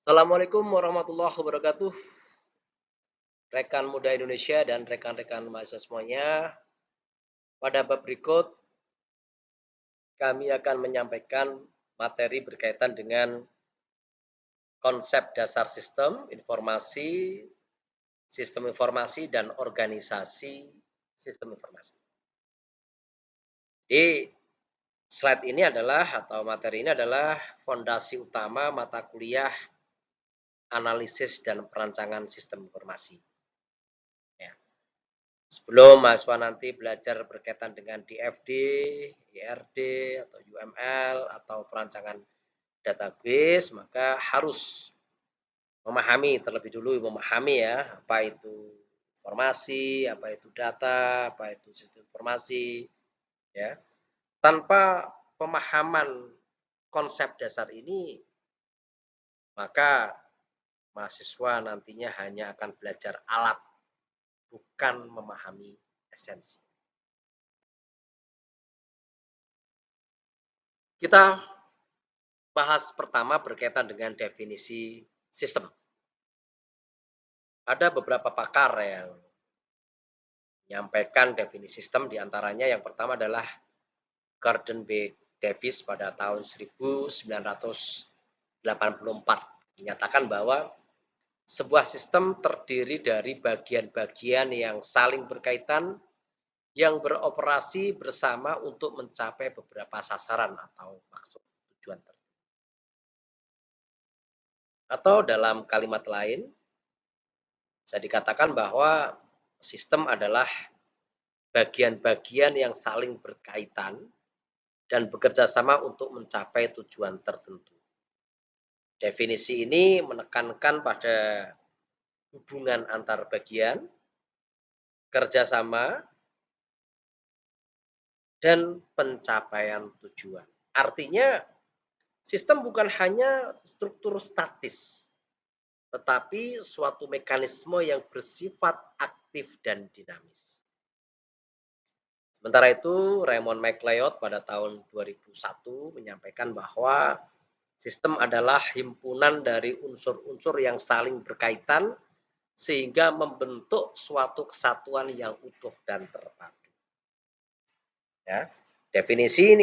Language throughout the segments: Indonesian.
Assalamualaikum warahmatullahi wabarakatuh. Rekan muda Indonesia dan rekan-rekan mahasiswa semuanya. Pada bab berikut, kami akan menyampaikan materi berkaitan dengan konsep dasar sistem informasi dan organisasi sistem informasi. Di slide ini adalah atau materi ini adalah fondasi utama mata kuliah analisis dan perancangan sistem informasi. Ya. Sebelum mahasiswa nanti belajar berkaitan dengan DFD, IRD, atau UML, atau perancangan database, maka harus memahami ya, apa itu informasi, apa itu data, apa itu sistem informasi, ya. Tanpa pemahaman konsep dasar ini, maka mahasiswa nantinya hanya akan belajar alat, bukan memahami esensi. Kita bahas pertama berkaitan dengan definisi sistem. Ada beberapa pakar yang menyampaikan definisi sistem, diantaranya yang pertama adalah Gordon B. Davis pada tahun 1984 menyatakan bahwa sebuah sistem terdiri dari bagian-bagian yang saling berkaitan yang beroperasi bersama untuk mencapai beberapa sasaran atau maksud tujuan tertentu. Atau dalam kalimat lain, bisa dikatakan bahwa sistem adalah bagian-bagian yang saling berkaitan dan bekerja sama untuk mencapai tujuan tertentu. Definisi ini menekankan pada hubungan antar bagian, kerjasama, dan pencapaian tujuan. Artinya, sistem bukan hanya struktur statis, tetapi suatu mekanisme yang bersifat aktif dan dinamis. Sementara itu, Raymond McLeod pada tahun 2001 menyampaikan bahwa sistem adalah himpunan dari unsur-unsur yang saling berkaitan sehingga membentuk suatu kesatuan yang utuh dan terpadu. Ya, definisi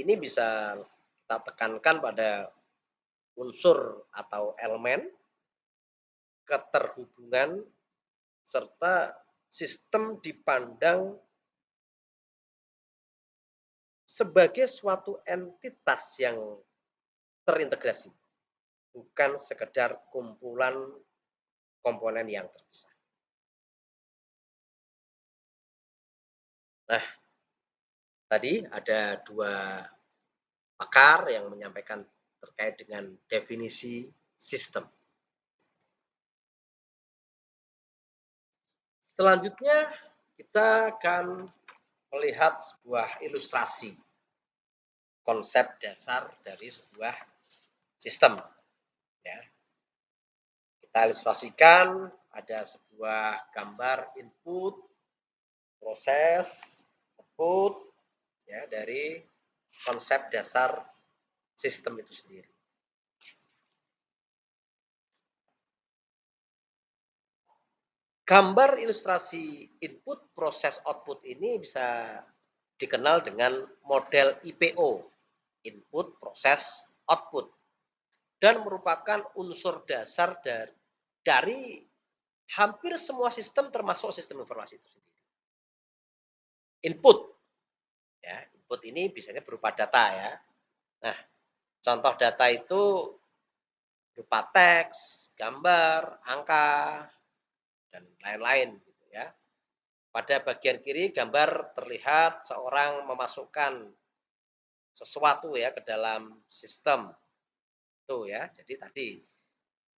ini bisa kita tekankan pada unsur atau elemen, keterhubungan, serta sistem dipandang sebagai suatu entitas yang terintegrasi, bukan sekedar kumpulan komponen yang terpisah. Nah, tadi ada dua pakar yang menyampaikan terkait dengan definisi sistem. Selanjutnya, kita akan melihat sebuah ilustrasi konsep dasar dari sebuah sistem. Ya. Kita ilustrasikan ada sebuah gambar input, proses, output, ya, dari konsep dasar sistem itu sendiri. Gambar ilustrasi input, proses, output ini bisa dikenal dengan model IPO, input, proses, output, dan merupakan unsur dasar dari hampir semua sistem termasuk sistem informasi itu sendiri. Input, ya, input ini biasanya berupa data ya. Nah, contoh data itu berupa teks, gambar, angka, dan lain-lain gitu ya. Pada bagian kiri gambar terlihat seorang memasukkan sesuatu ya ke dalam sistem. Tuh ya. Jadi tadi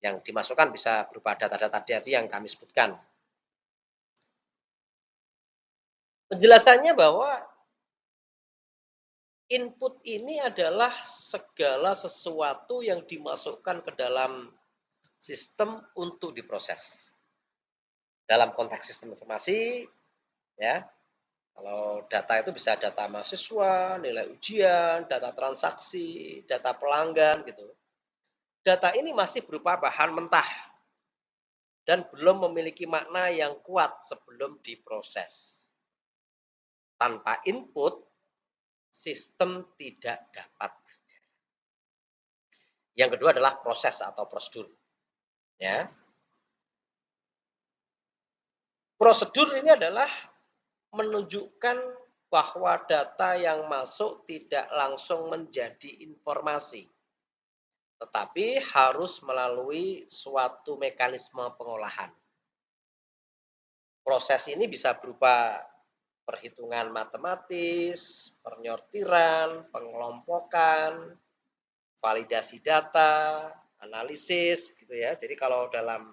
yang dimasukkan bisa berupa data-data tadi yang kami sebutkan. Penjelasannya bahwa input ini adalah segala sesuatu yang dimasukkan ke dalam sistem untuk diproses. Dalam konteks sistem informasi, ya, kalau data itu bisa data mahasiswa, nilai ujian, data transaksi, data pelanggan gitu. data ini masih berupa bahan mentah dan belum memiliki makna yang kuat sebelum diproses. Tanpa input, sistem tidak dapat berjalan. Yang kedua adalah proses atau prosedur. Ya. Prosedur ini adalah menunjukkan bahwa data yang masuk tidak langsung menjadi informasi, tetapi harus melalui suatu mekanisme pengolahan. Proses ini bisa berupa perhitungan matematis, penyortiran, pengelompokan, validasi data, analisis gitu ya. Jadi kalau dalam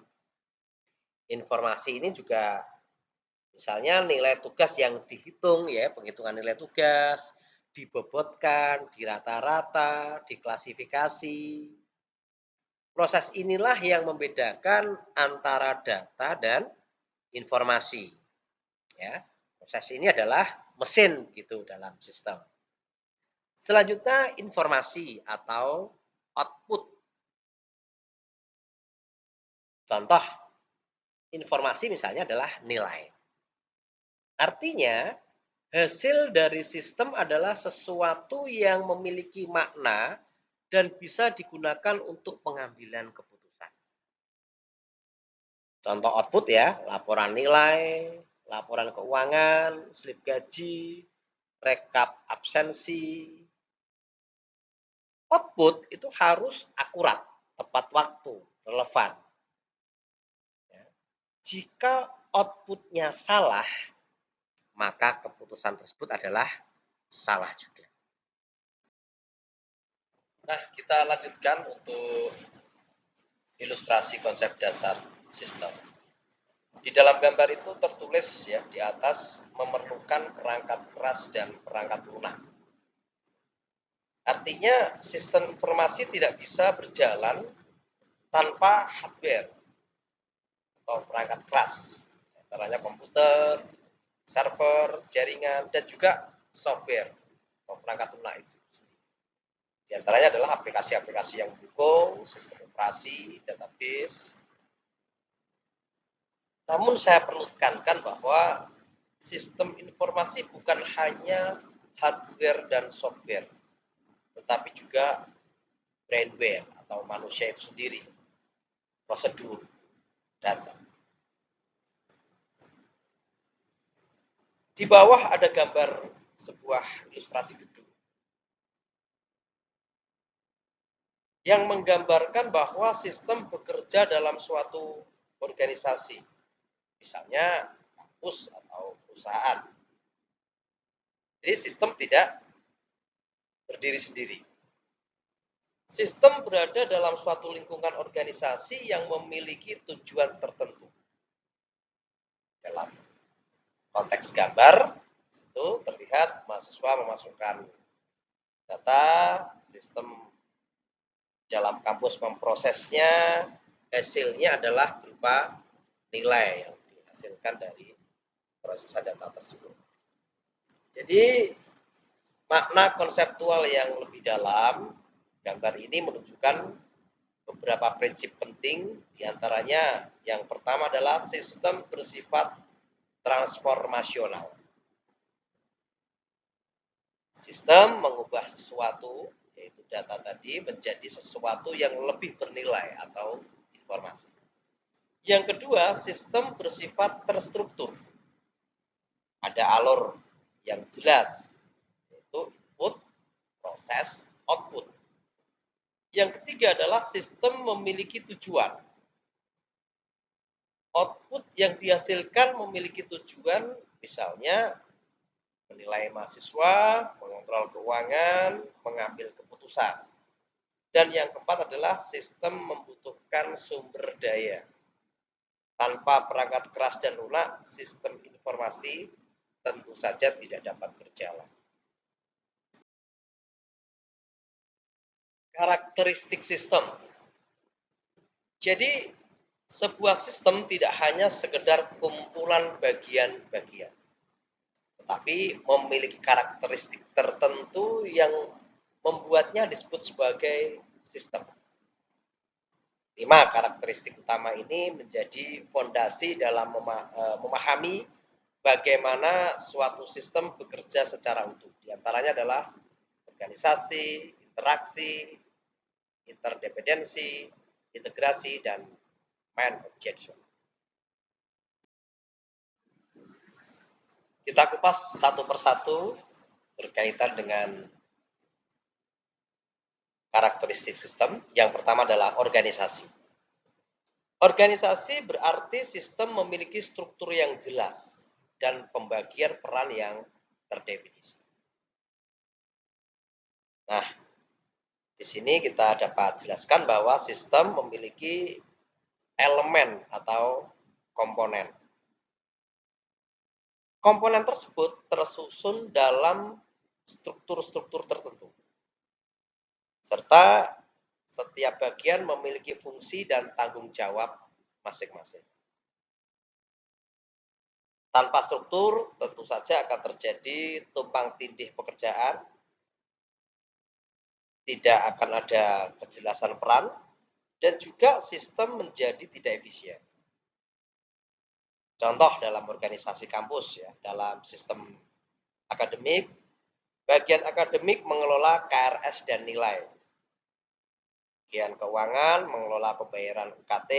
informasi ini juga misalnya nilai tugas yang dihitung ya, penghitungan nilai tugas, dibobotkan, dirata-rata, diklasifikasi. Proses inilah yang membedakan antara data dan informasi. Ya, proses ini adalah mesin gitu dalam sistem. Selanjutnya informasi atau output. Contoh informasi misalnya adalah nilai. Artinya hasil dari sistem adalah sesuatu yang memiliki makna dan bisa digunakan untuk pengambilan keputusan. Contoh output ya, laporan nilai, laporan keuangan, slip gaji, rekap absensi. Output itu harus akurat, tepat waktu, relevan. Jika outputnya salah, maka keputusan tersebut adalah salah juga. Nah, kita lanjutkan untuk ilustrasi konsep dasar sistem. Di dalam gambar itu tertulis ya di atas memerlukan perangkat keras dan perangkat lunak. Artinya sistem informasi tidak bisa berjalan tanpa hardware atau perangkat keras, antaranya komputer, server, jaringan, dan juga software atau perangkat lunak itu. Di antaranya adalah aplikasi-aplikasi yang mendukung, sistem operasi, database. Namun saya perlu tekankan bahwa sistem informasi bukan hanya hardware dan software, tetapi juga brainware atau manusia itu sendiri, prosedur, data. Di bawah ada gambar sebuah ilustrasi gedung yang menggambarkan bahwa sistem bekerja dalam suatu organisasi, misalnya kampus atau perusahaan. Jadi sistem tidak berdiri sendiri. Sistem berada dalam suatu lingkungan organisasi yang memiliki tujuan tertentu. Dalam konteks gambar, itu terlihat mahasiswa memasukkan data, sistem dalam kampus memprosesnya, hasilnya adalah berupa nilai yang dihasilkan dari prosesan data tersebut. Jadi makna konseptual yang lebih dalam, gambar ini menunjukkan beberapa prinsip penting, diantaranya yang pertama adalah sistem bersifat transformasional. Sistem mengubah sesuatu, yaitu data tadi, menjadi sesuatu yang lebih bernilai atau informasi. Yang kedua, sistem bersifat terstruktur. Ada alur yang jelas, yaitu input, proses, output. Yang ketiga adalah sistem memiliki tujuan. Output yang dihasilkan memiliki tujuan, misalnya menilai mahasiswa, mengontrol keuangan, mengambil keputusan. Dan yang keempat adalah sistem membutuhkan sumber daya. Tanpa perangkat keras dan lunak, sistem informasi tentu saja tidak dapat berjalan. Karakteristik sistem. Jadi, sebuah sistem tidak hanya sekedar kumpulan bagian-bagian, tetapi memiliki karakteristik tertentu yang membuatnya disebut sebagai sistem. 5 karakteristik utama ini menjadi fondasi dalam memahami bagaimana suatu sistem bekerja secara utuh. Di antaranya adalah organisasi, interaksi, interdependensi, integrasi, dan main objection. Kita kupas satu persatu berkaitan dengan karakteristik sistem. Yang pertama adalah organisasi. Organisasi berarti sistem memiliki struktur yang jelas dan pembagian peran yang terdefinisi. Nah, di sini kita dapat jelaskan bahwa sistem memiliki elemen atau komponen. Komponen tersebut tersusun dalam struktur-struktur tertentu, serta setiap bagian memiliki fungsi dan tanggung jawab masing-masing. Tanpa struktur, tentu saja akan terjadi tumpang tindih pekerjaan, tidak akan ada kejelasan peran, dan juga sistem menjadi tidak efisien. Contoh dalam organisasi kampus, ya, dalam sistem akademik, bagian akademik mengelola KRS dan nilai. Bagian keuangan mengelola pembayaran UKT,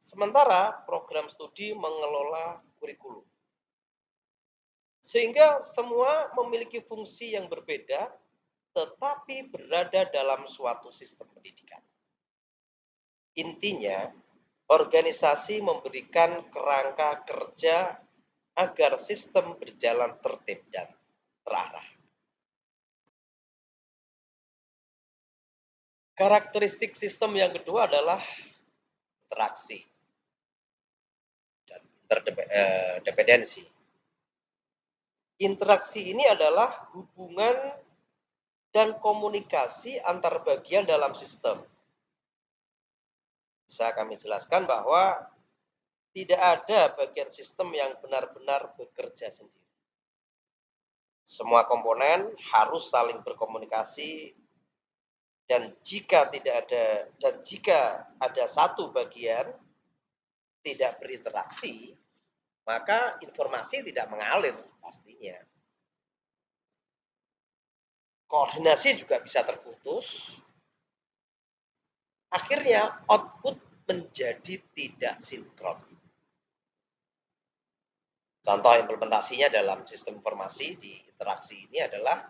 sementara program studi mengelola kurikulum. Sehingga semua memiliki fungsi yang berbeda, tetapi berada dalam suatu sistem pendidikan. Intinya, organisasi memberikan kerangka kerja agar sistem berjalan tertib dan terarah. Karakteristik sistem yang kedua adalah interaksi dan interdependensi. Interaksi ini adalah hubungan dan komunikasi antar bagian dalam sistem. Bisa kami jelaskan bahwa tidak ada bagian sistem yang benar-benar bekerja sendiri. Semua komponen harus saling berkomunikasi, dan jika ada satu bagian tidak berinteraksi, maka informasi tidak mengalir pastinya. Koordinasi juga bisa terputus. Akhirnya output menjadi tidak sinkron. Contoh implementasinya dalam sistem informasi di interaksi ini adalah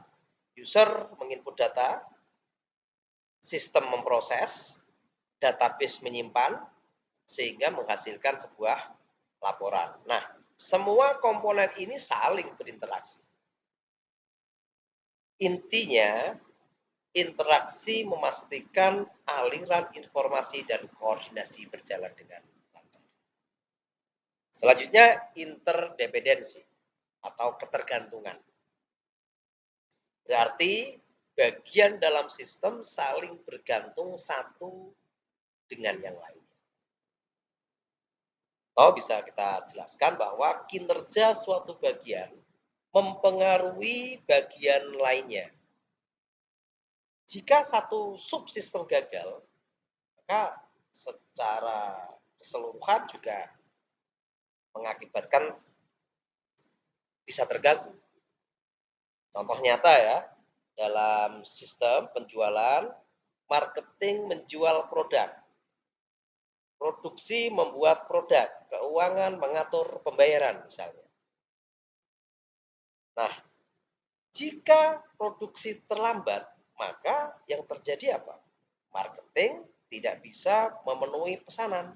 user menginput data, sistem memproses, database menyimpan, sehingga menghasilkan sebuah laporan. Nah, semua komponen ini saling berinteraksi. Intinya, interaksi memastikan aliran informasi dan koordinasi berjalan dengan lancar. Selanjutnya, interdependensi atau ketergantungan. Berarti bagian dalam sistem saling bergantung satu dengan yang lain. Atau bisa kita jelaskan bahwa kinerja suatu bagian mempengaruhi bagian lainnya. Jika satu subsistem gagal, maka secara keseluruhan juga mengakibatkan bisa terganggu. Contoh nyata ya, dalam sistem penjualan, marketing menjual produk, produksi membuat produk, keuangan mengatur pembayaran misalnya. Nah, jika produksi terlambat, maka yang terjadi apa? Marketing tidak bisa memenuhi pesanan.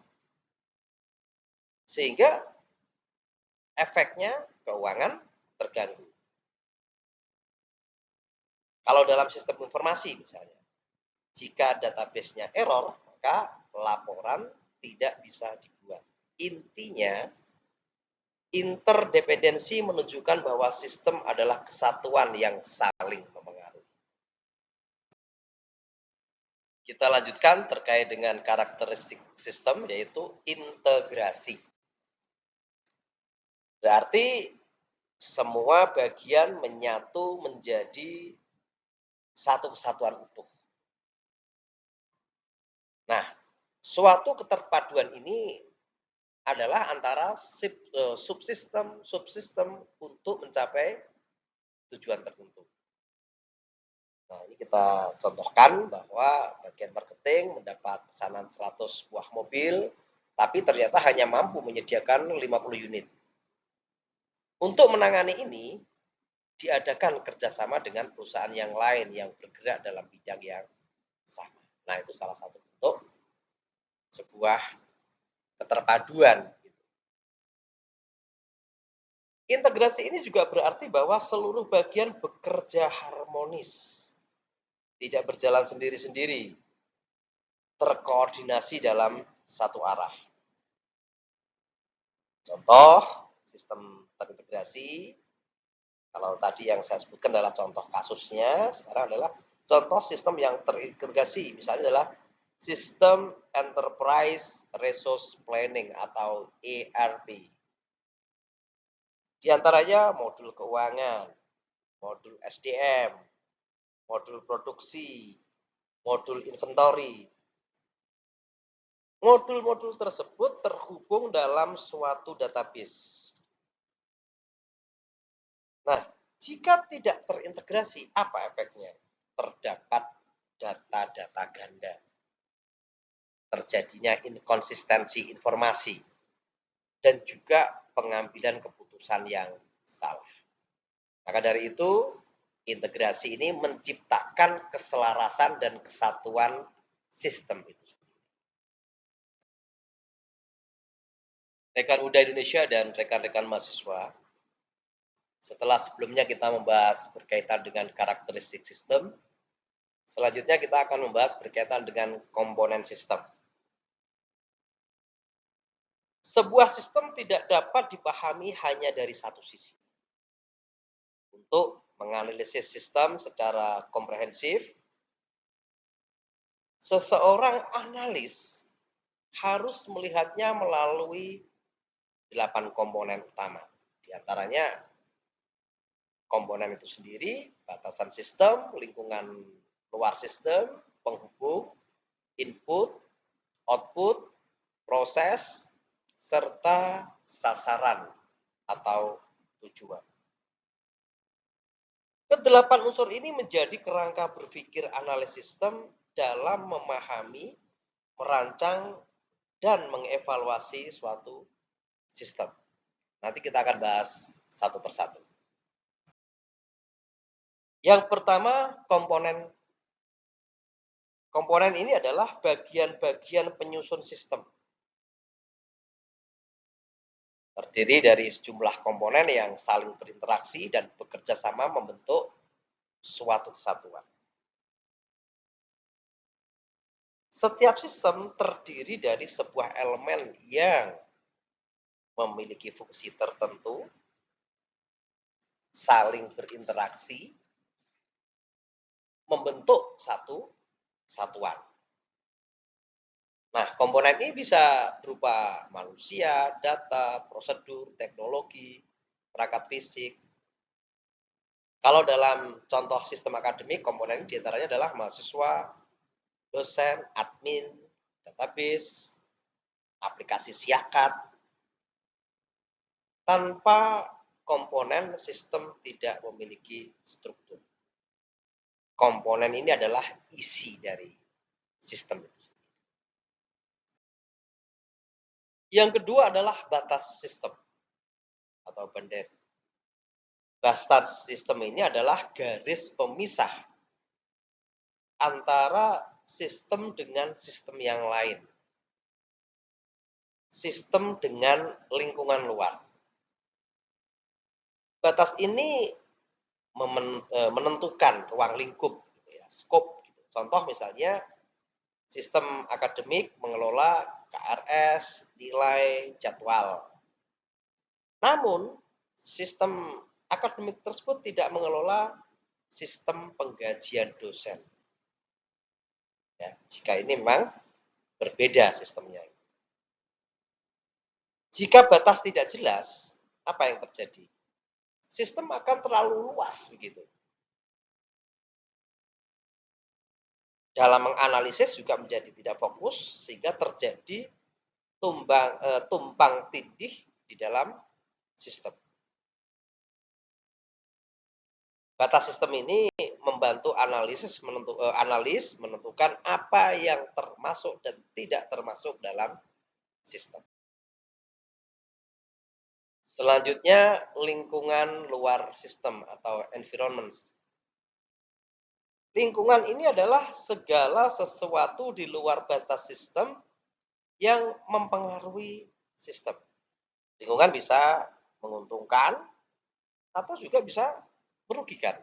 Sehingga efeknya keuangan terganggu. Kalau dalam sistem informasi misalnya, jika database-nya error, maka laporan tidak bisa dibuat. Intinya, interdependensi menunjukkan bahwa sistem adalah kesatuan yang saling mempengaruhi. Kita lanjutkan terkait dengan karakteristik sistem, yaitu integrasi. Berarti semua bagian menyatu menjadi satu kesatuan utuh. Nah, Suatu keterpaduan ini adalah antara subsistem untuk mencapai tujuan tertentu. Nah, ini kita contohkan bahwa bagian marketing mendapat pesanan 100 buah mobil, tapi ternyata hanya mampu menyediakan 50 unit. Untuk menangani ini, diadakan kerjasama dengan perusahaan yang lain yang bergerak dalam bidang yang sama. Nah, itu salah satu bentuk sebuah keterpaduan. Integrasi ini juga berarti bahwa seluruh bagian bekerja harmonis, tidak berjalan sendiri-sendiri, terkoordinasi dalam satu arah. Contoh sistem terintegrasi, kalau tadi yang saya sebutkan adalah contoh kasusnya, sekarang adalah contoh sistem yang terintegrasi, misalnya adalah sistem Enterprise Resource Planning atau ERP. Di antaranya modul keuangan, modul SDM, modul produksi, modul inventory. Modul-modul tersebut terhubung dalam suatu database. Nah, jika tidak terintegrasi, apa efeknya? Terdapat data-data ganda. Terjadinya inkonsistensi informasi. Dan juga pengambilan keputusan yang salah. Maka dari itu, integrasi ini menciptakan keselarasan dan kesatuan sistem itu. Rekan Muda Indonesia dan rekan-rekan mahasiswa, setelah sebelumnya kita membahas berkaitan dengan karakteristik sistem, selanjutnya kita akan membahas berkaitan dengan komponen sistem. Sebuah sistem tidak dapat dipahami hanya dari satu sisi. Untuk menganalisis sistem secara komprehensif, seseorang analis harus melihatnya melalui 8 komponen utama. Di antaranya komponen itu sendiri, batasan sistem, lingkungan luar sistem, penghubung, input, output, proses, serta sasaran atau tujuan. Kedelapan unsur ini menjadi kerangka berpikir analis sistem dalam memahami, merancang, dan mengevaluasi suatu sistem. Nanti kita akan bahas satu persatu. Yang pertama, komponen. Komponen ini adalah bagian-bagian penyusun sistem. Terdiri dari sejumlah komponen yang saling berinteraksi dan bekerja sama membentuk suatu kesatuan. Setiap sistem terdiri dari sebuah elemen yang memiliki fungsi tertentu, saling berinteraksi, membentuk satu satuan. Nah, komponen ini bisa berupa manusia, data, prosedur, teknologi, perangkat fisik. Kalau dalam contoh sistem akademik, komponen ini diantaranya adalah mahasiswa, dosen, admin, database, aplikasi siakat. Tanpa komponen, sistem tidak memiliki struktur. Komponen ini adalah isi dari sistem itu. Yang kedua adalah batas sistem atau boundary. Batas sistem ini adalah garis pemisah antara sistem dengan sistem yang lain. Sistem dengan lingkungan luar. Batas ini menentukan ruang lingkup, skop. Contoh misalnya, sistem akademik mengelola KRS, nilai, jadwal. Namun, sistem akademik tersebut tidak mengelola sistem penggajian dosen. Ya, jika ini memang berbeda sistemnya. Jika batas tidak jelas, apa yang terjadi? Sistem akan terlalu luas begitu. dalam menganalisis juga menjadi tidak fokus sehingga terjadi tumpang tindih di dalam sistem. Batas sistem ini membantu analis menentukan apa yang termasuk dan tidak termasuk dalam sistem. Selanjutnya, lingkungan luar sistem atau environment. Lingkungan ini adalah segala sesuatu di luar batas sistem yang mempengaruhi sistem. Lingkungan bisa menguntungkan atau juga bisa merugikan.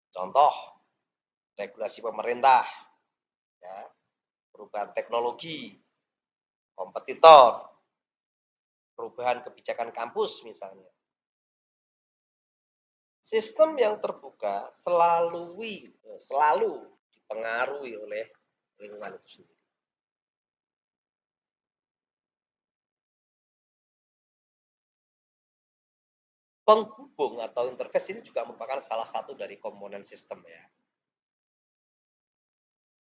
Contoh, regulasi pemerintah, ya, perubahan teknologi, kompetitor, perubahan kebijakan kampus misalnya. Sistem yang terbuka selalu dipengaruhi oleh lingkungan itu sendiri. Penghubung atau interface ini juga merupakan salah satu dari komponen sistem ya.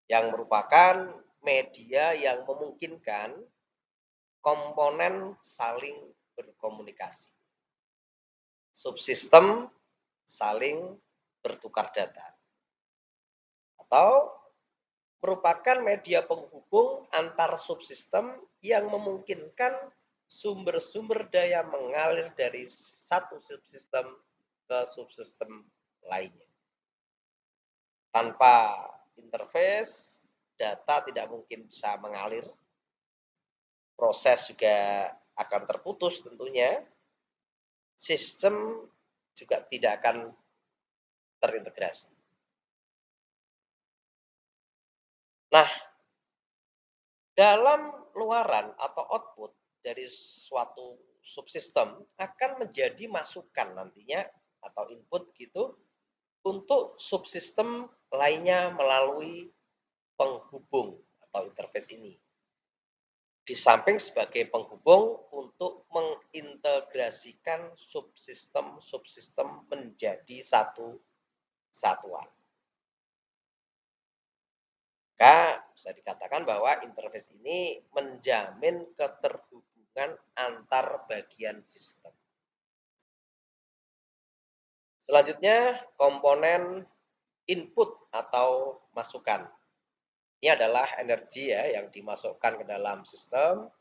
Yang merupakan media yang memungkinkan komponen saling berkomunikasi. Subsistem saling bertukar data. Atau merupakan media penghubung antar subsistem yang memungkinkan sumber-sumber daya mengalir dari satu subsistem ke subsistem lainnya. Tanpa interface, data tidak mungkin bisa mengalir. Proses juga akan terputus tentunya. Sistem juga tidak akan terintegrasi. Nah, dalam luaran atau output dari suatu subsistem akan menjadi masukan nantinya atau input gitu untuk subsistem lainnya melalui penghubung atau interface ini. Di samping sebagai penghubung untuk mengintegrasikan subsistem-subsistem menjadi satu satuan. Maka bisa dikatakan bahwa interface ini menjamin keterhubungan antar bagian sistem. Selanjutnya, komponen input atau masukan. Ini adalah energi ya yang dimasukkan ke dalam sistem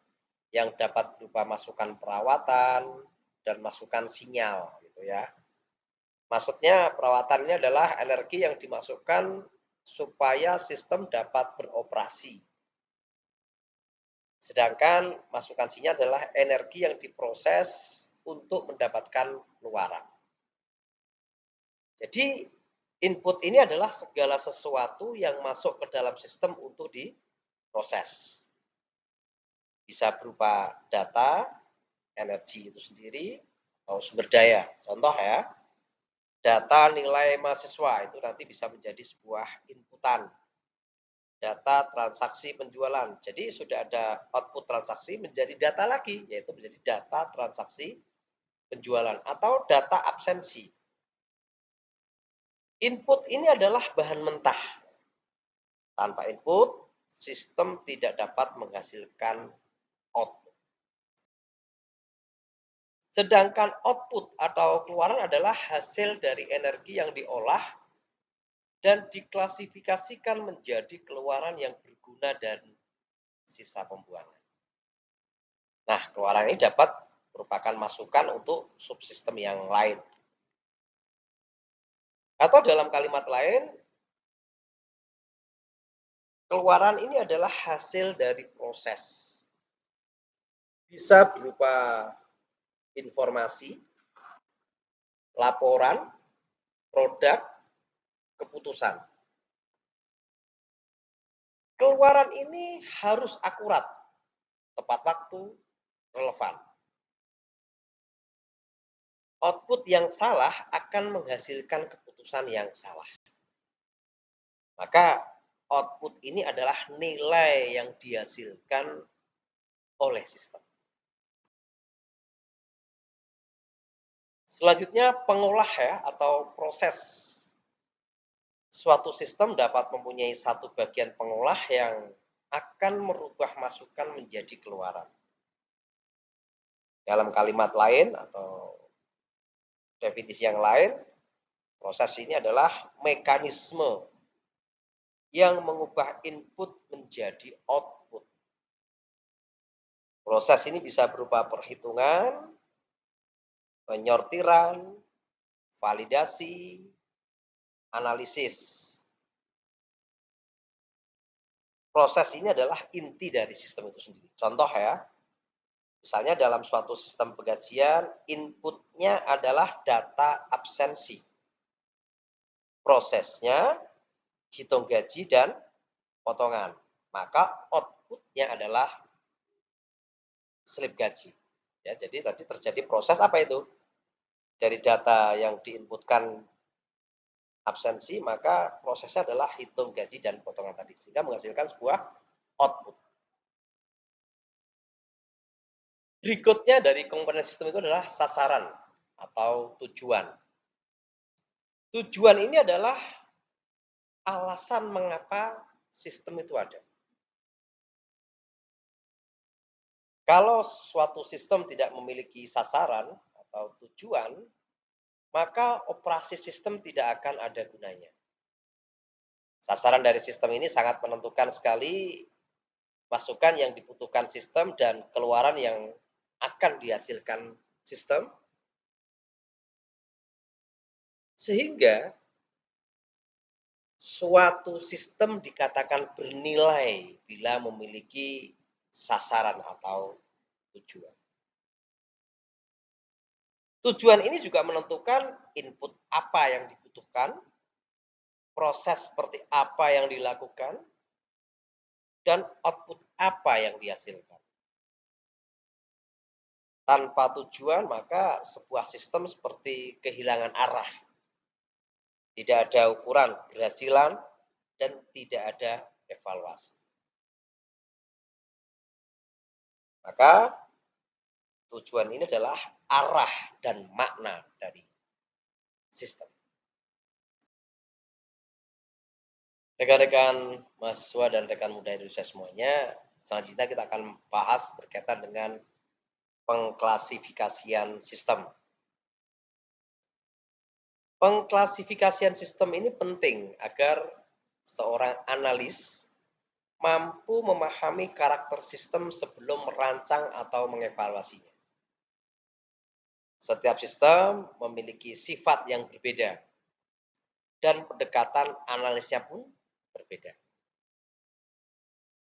yang dapat berupa masukan perawatan dan masukan sinyal gitu ya. Maksudnya perawatan ini adalah energi yang dimasukkan supaya sistem dapat beroperasi. Sedangkan masukan sinyal adalah energi yang diproses untuk mendapatkan luaran. Jadi input ini adalah segala sesuatu yang masuk ke dalam sistem untuk diproses. Bisa berupa data, energi itu sendiri, atau sumber daya. Contoh ya, data nilai mahasiswa itu nanti bisa menjadi sebuah inputan. Data transaksi penjualan. Jadi sudah ada output transaksi menjadi data lagi, yaitu menjadi data transaksi penjualan atau data absensi. Input ini adalah bahan mentah. Tanpa input, sistem tidak dapat menghasilkan output. Sedangkan output atau keluaran adalah hasil dari energi yang diolah dan diklasifikasikan menjadi keluaran yang berguna dan sisa pembuangan. Nah, keluaran ini dapat merupakan masukan untuk subsistem yang lain. Atau dalam kalimat lain, keluaran ini adalah hasil dari proses. Bisa berupa informasi, laporan, produk, keputusan. Keluaran ini harus akurat, tepat waktu, relevan. Output yang salah akan menghasilkan keputusan yang salah. Maka output ini adalah nilai yang dihasilkan oleh sistem. Selanjutnya pengolah ya atau proses. suatu sistem dapat mempunyai satu bagian pengolah yang akan merubah masukan menjadi keluaran. Dalam kalimat lain atau definisi yang lain, proses ini adalah mekanisme yang mengubah input menjadi output. Proses ini bisa berupa perhitungan, penyortiran, validasi, analisis. Proses ini adalah inti dari sistem itu sendiri. Contoh ya, misalnya dalam suatu sistem penggajian, inputnya adalah data absensi. Prosesnya hitung gaji dan potongan. Maka outputnya adalah slip gaji. Ya, jadi tadi terjadi proses apa itu? Dari data yang diinputkan absensi, maka prosesnya adalah hitung gaji dan potongan tadi. Sehingga menghasilkan sebuah output. Berikutnya dari komponen sistem itu adalah sasaran atau tujuan. Tujuan ini adalah alasan mengapa sistem itu ada. Kalau suatu sistem tidak memiliki sasaran atau tujuan, maka operasi sistem tidak akan ada gunanya. Sasaran dari sistem ini sangat menentukan sekali masukan yang dibutuhkan sistem dan keluaran yang akan dihasilkan sistem. Sehingga suatu sistem dikatakan bernilai bila memiliki sasaran atau tujuan. Tujuan ini juga menentukan input apa yang dibutuhkan, proses seperti apa yang dilakukan, dan output apa yang dihasilkan. Tanpa tujuan, maka sebuah sistem seperti kehilangan arah. Tidak ada ukuran keberhasilan dan tidak ada evaluasi. Maka tujuan ini adalah arah dan makna dari sistem. Rekan-rekan mahasiswa dan rekan muda Indonesia semuanya, selanjutnya kita akan bahas berkaitan dengan pengklasifikasian sistem. Pengklasifikasian sistem ini penting agar seorang analis mampu memahami karakter sistem sebelum merancang atau mengevaluasinya. Setiap sistem memiliki sifat yang berbeda dan pendekatan analisnya pun berbeda.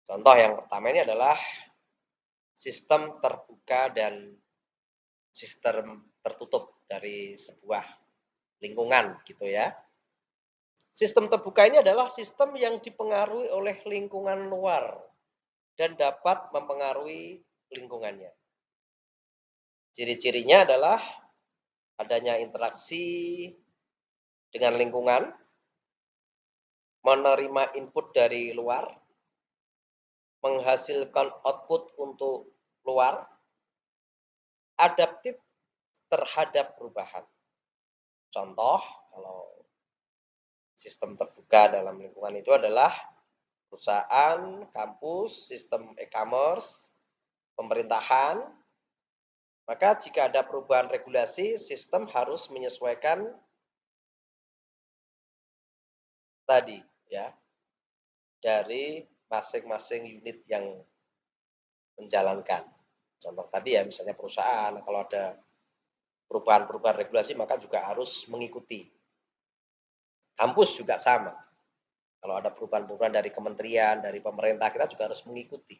Contoh yang pertama ini adalah sistem terbuka dan sistem tertutup dari sebuah lingkungan gitu ya. Sistem terbuka ini adalah sistem yang dipengaruhi oleh lingkungan luar dan dapat mempengaruhi lingkungannya. Ciri-cirinya adalah adanya interaksi dengan lingkungan, menerima input dari luar, menghasilkan output untuk luar, adaptif terhadap perubahan. Contoh, kalau sistem terbuka dalam lingkungan itu adalah perusahaan, kampus, sistem e-commerce, pemerintahan. Maka jika ada perubahan regulasi, sistem harus menyesuaikan tadi ya dari masing-masing unit yang menjalankan. Contoh tadi ya misalnya perusahaan, kalau ada perubahan-perubahan regulasi maka juga harus mengikuti. Kampus juga sama. Kalau ada perubahan-perubahan dari kementerian, dari pemerintah, kita juga harus mengikuti.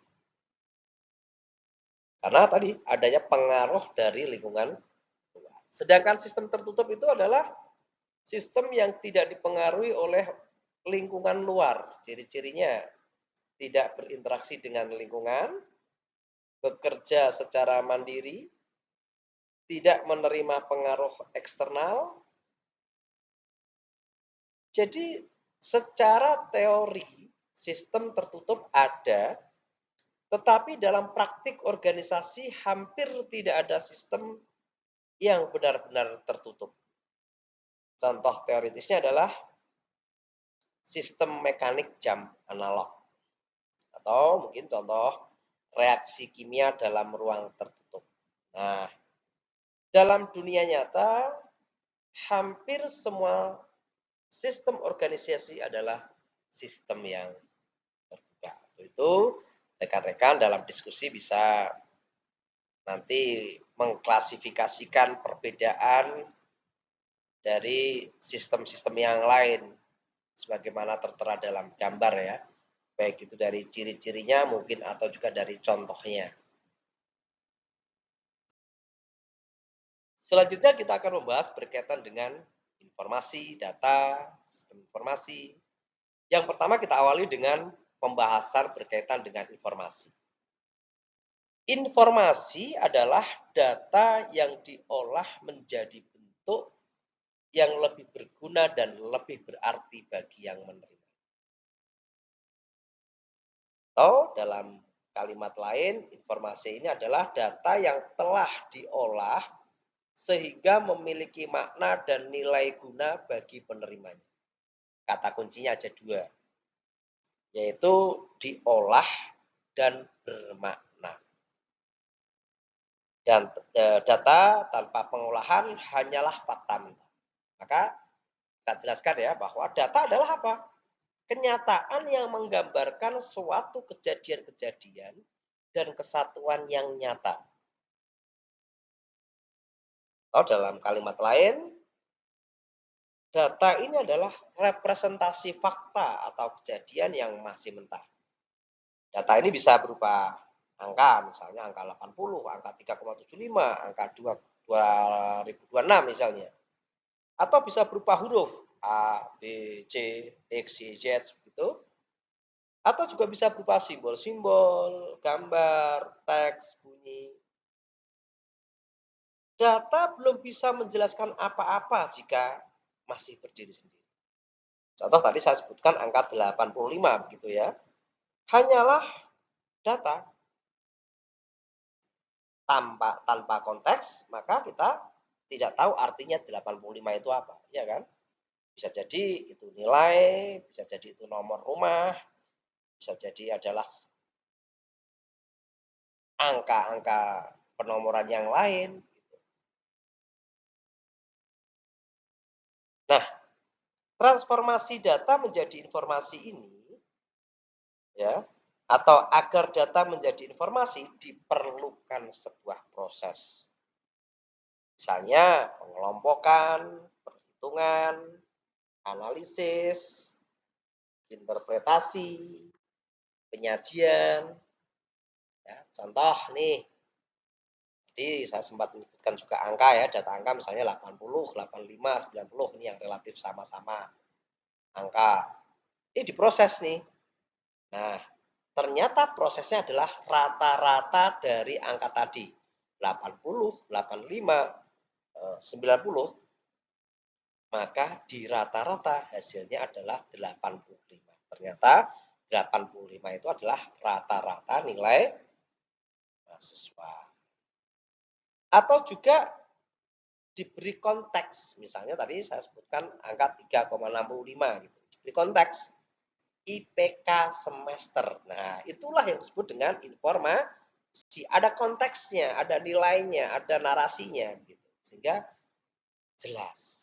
Karena tadi adanya pengaruh dari lingkungan luar. Sedangkan sistem tertutup itu adalah sistem yang tidak dipengaruhi oleh lingkungan luar. Ciri-cirinya tidak berinteraksi dengan lingkungan, bekerja secara mandiri, tidak menerima pengaruh eksternal. Jadi secara teori sistem tertutup ada, tetapi dalam praktik organisasi hampir tidak ada sistem yang benar-benar tertutup. Contoh teoritisnya adalah sistem mekanik jam analog. Atau mungkin contoh reaksi kimia dalam ruang tertutup. Nah, dalam dunia nyata, hampir semua sistem organisasi adalah sistem yang terbuka. Itu rekan-rekan dalam diskusi bisa nanti mengklasifikasikan perbedaan dari sistem-sistem yang lain sebagaimana tertera dalam gambar ya. Baik itu dari ciri-cirinya mungkin atau juga dari contohnya. Selanjutnya kita akan membahas berkaitan dengan informasi, data, sistem informasi. Yang pertama kita awali dengan pembahasan berkaitan dengan informasi. Informasi adalah data yang diolah menjadi bentuk yang lebih berguna dan lebih berarti bagi yang menerima. Atau dalam kalimat lain, informasi ini adalah data yang telah diolah sehingga memiliki makna dan nilai guna bagi penerimanya. Kata kuncinya ada dua, yaitu diolah dan bermakna. Dan data tanpa pengolahan hanyalah fakta mentah. Maka kita jelaskan ya bahwa data adalah apa? Kenyataan yang menggambarkan suatu kejadian-kejadian dan kesatuan yang nyata. Atau dalam kalimat lain, data ini adalah representasi fakta atau kejadian yang masih mentah. Data ini bisa berupa angka, misalnya angka 80, angka 3,75, angka 2026 misalnya. Atau bisa berupa huruf A, B, C, X, Y, Z begitu. Atau juga bisa berupa simbol-simbol, gambar, teks, bunyi. Data belum bisa menjelaskan apa-apa jika masih berdiri sendiri. Contoh tadi saya sebutkan angka 85 begitu ya. Hanyalah data tanpa konteks, maka kita tidak tahu artinya 85 itu apa, ya kan? Bisa jadi itu nilai, bisa jadi itu nomor rumah, bisa jadi adalah angka-angka penomoran yang lain. Nah, transformasi data menjadi informasi ini, ya, atau agar data menjadi informasi diperlukan sebuah proses. Misalnya pengelompokan, perhitungan, analisis, interpretasi, penyajian. Ya, contoh nih, jadi saya sempat menyebutkan juga angka ya, data angka misalnya 80, 85, 90, ini yang relatif sama-sama angka. Ini diproses nih. Nah, ternyata prosesnya adalah rata-rata dari angka tadi. 80, 85, 90, maka di rata-rata hasilnya adalah 85. Ternyata 85 itu adalah rata-rata nilai mahasiswa. Atau juga diberi konteks, misalnya tadi saya sebutkan angka 3,65 gitu. Diberi konteks IPK semester. Nah, itulah yang disebut dengan informasi. Ada konteksnya, ada nilainya, ada narasinya gitu. Sehingga jelas.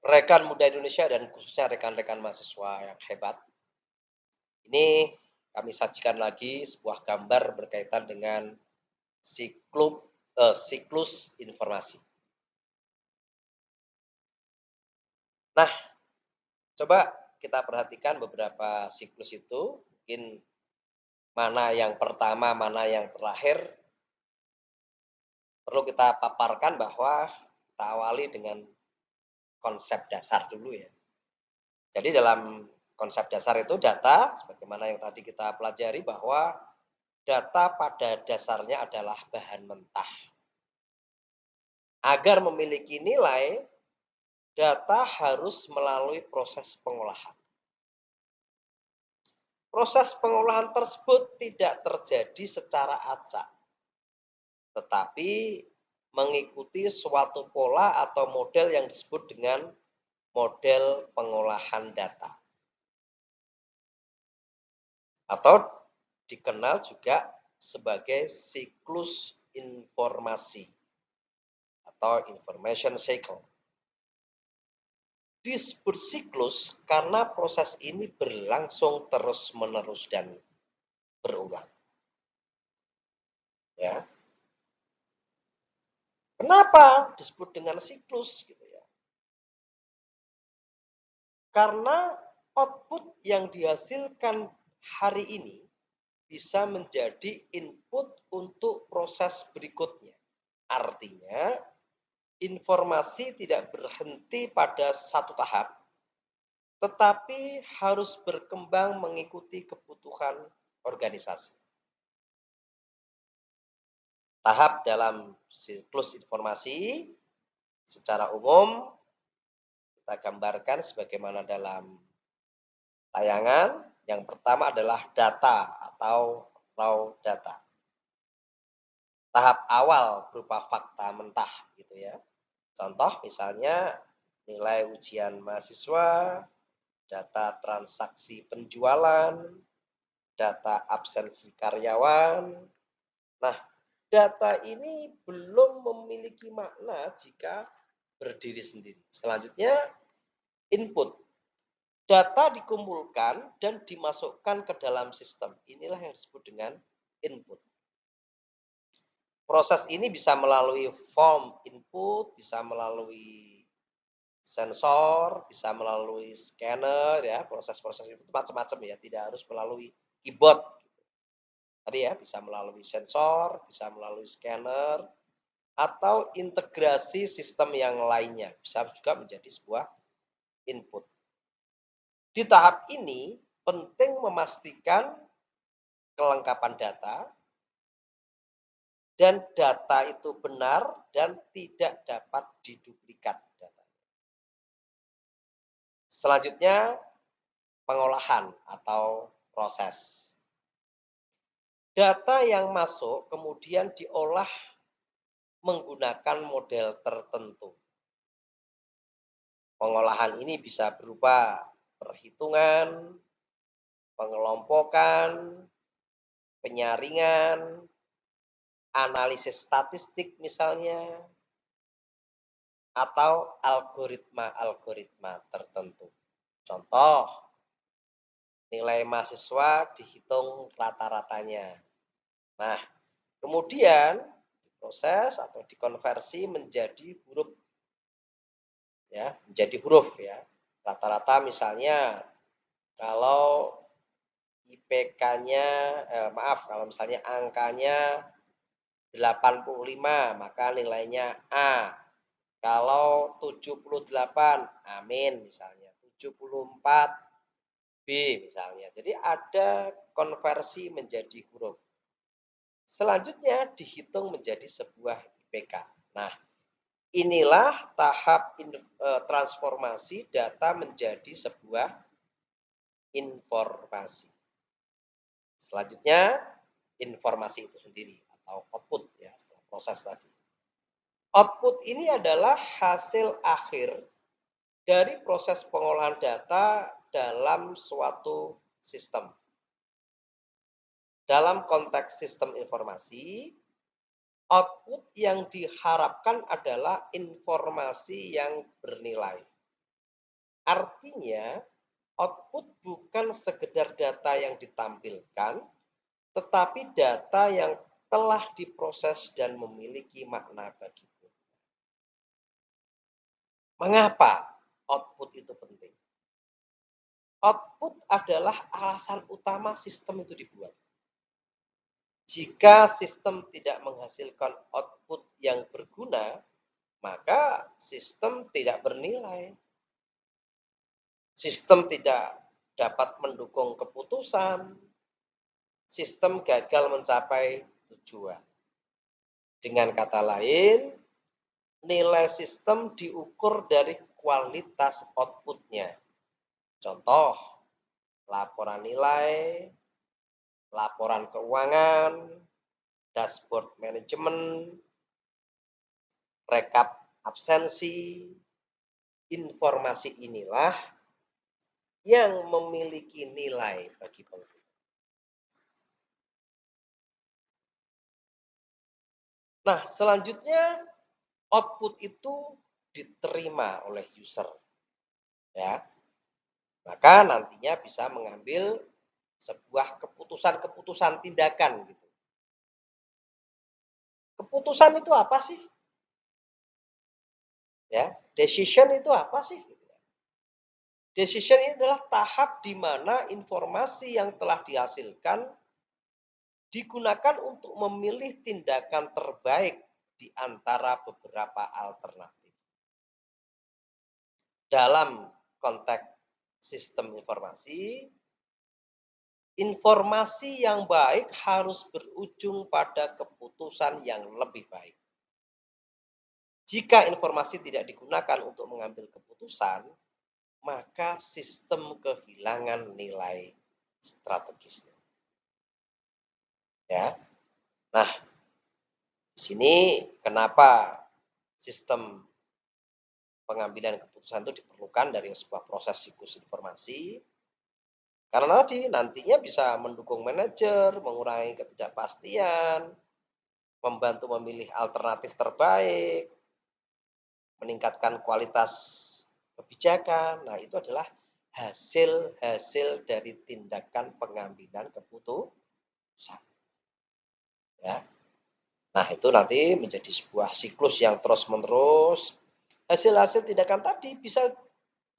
Rekan muda Indonesia dan khususnya rekan-rekan mahasiswa yang hebat. Ini kami sajikan lagi sebuah gambar berkaitan dengan siklus informasi. Nah, coba kita perhatikan beberapa siklus itu, mungkin mana yang pertama, mana yang terakhir. Perlu kita paparkan bahwa kita awali dengan konsep dasar dulu ya. Jadi dalam konsep dasar itu data, sebagaimana yang tadi kita pelajari bahwa data pada dasarnya adalah bahan mentah. Agar memiliki nilai, data harus melalui proses pengolahan. Proses pengolahan tersebut tidak terjadi secara acak, tetapi mengikuti suatu pola atau model yang disebut dengan model pengolahan data. Atau dikenal juga sebagai siklus informasi atau information cycle. Disebut siklus karena proses ini berlangsung terus-menerus dan berulang. Ya. Kenapa disebut dengan siklus gitu ya? Karena output yang dihasilkan hari ini bisa menjadi input untuk proses berikutnya. Artinya, informasi tidak berhenti pada satu tahap, tetapi harus berkembang mengikuti kebutuhan organisasi. Tahap dalam siklus informasi secara umum kita gambarkan sebagaimana dalam tayangan. Yang pertama adalah data atau raw data. Tahap awal berupa fakta mentah gitu ya. Contoh misalnya nilai ujian mahasiswa, data transaksi penjualan, data absensi karyawan. Nah, data ini belum memiliki makna jika berdiri sendiri. Selanjutnya, input. Data dikumpulkan dan dimasukkan ke dalam sistem. Inilah yang disebut dengan input. Proses ini bisa melalui form input, bisa melalui sensor, bisa melalui scanner, ya. Proses-proses itu macam-macam ya, tidak harus melalui keyboard. Tadi ya, bisa melalui sensor, bisa melalui scanner, atau integrasi sistem yang lainnya. Bisa juga menjadi sebuah input. Di tahap ini, penting memastikan kelengkapan data, dan data itu benar dan tidak dapat diduplikat data. Selanjutnya, pengolahan atau proses. Data yang masuk kemudian diolah menggunakan model tertentu. Pengolahan ini bisa berupa perhitungan, pengelompokan, penyaringan, analisis statistik misalnya, atau algoritma-algoritma tertentu. Contoh, nilai mahasiswa dihitung rata-ratanya. Nah, kemudian diproses atau dikonversi menjadi huruf. Ya, menjadi huruf ya. Rata-rata misalnya kalau IPK-nya kalau misalnya angkanya 85, maka nilainya A. Kalau 78, amin misalnya. 74, B misalnya. Jadi ada konversi menjadi huruf. Selanjutnya dihitung menjadi sebuah IPK. Nah, inilah tahap transformasi data menjadi sebuah informasi. Selanjutnya, informasi itu sendiri atau output ya, setelah proses tadi. Output ini adalah hasil akhir dari proses pengolahan data dalam suatu sistem. Dalam konteks sistem informasi, output yang diharapkan adalah informasi yang bernilai. Artinya, output bukan sekedar data yang ditampilkan, tetapi data yang telah diproses dan memiliki makna bagi kita. Mengapa output itu penting? Output adalah alasan utama sistem itu dibuat. Jika sistem tidak menghasilkan output yang berguna, maka sistem tidak bernilai. Sistem tidak dapat mendukung keputusan. Sistem gagal mencapai tujuan. Dengan kata lain, nilai sistem diukur dari kualitas outputnya. Contoh, laporan nilai, laporan keuangan, dashboard manajemen, rekap absensi, informasi inilah yang memiliki nilai bagi pengguna. Nah, selanjutnya output itu diterima oleh user, ya. Maka nantinya bisa mengambil sebuah keputusan-keputusan tindakan gitu. Keputusan itu apa sih? Ya, decision itu apa sih? Decision ini adalah tahap di mana informasi yang telah dihasilkan digunakan untuk memilih tindakan terbaik di antara beberapa alternatif. Dalam konteks sistem informasi, informasi yang baik harus berujung pada keputusan yang lebih baik. Jika informasi tidak digunakan untuk mengambil keputusan, maka sistem kehilangan nilai strategisnya. Ya. Nah, di sini kenapa sistem pengambilan keputusan itu diperlukan dari sebuah proses siklus informasi? Karena tadi nantinya bisa mendukung manajer, mengurangi ketidakpastian, membantu memilih alternatif terbaik, meningkatkan kualitas kebijakan. Nah, itu adalah hasil-hasil dari tindakan pengambilan keputusan. Ya. Nah, itu nanti menjadi sebuah siklus yang terus-menerus. Hasil-hasil tindakan tadi bisa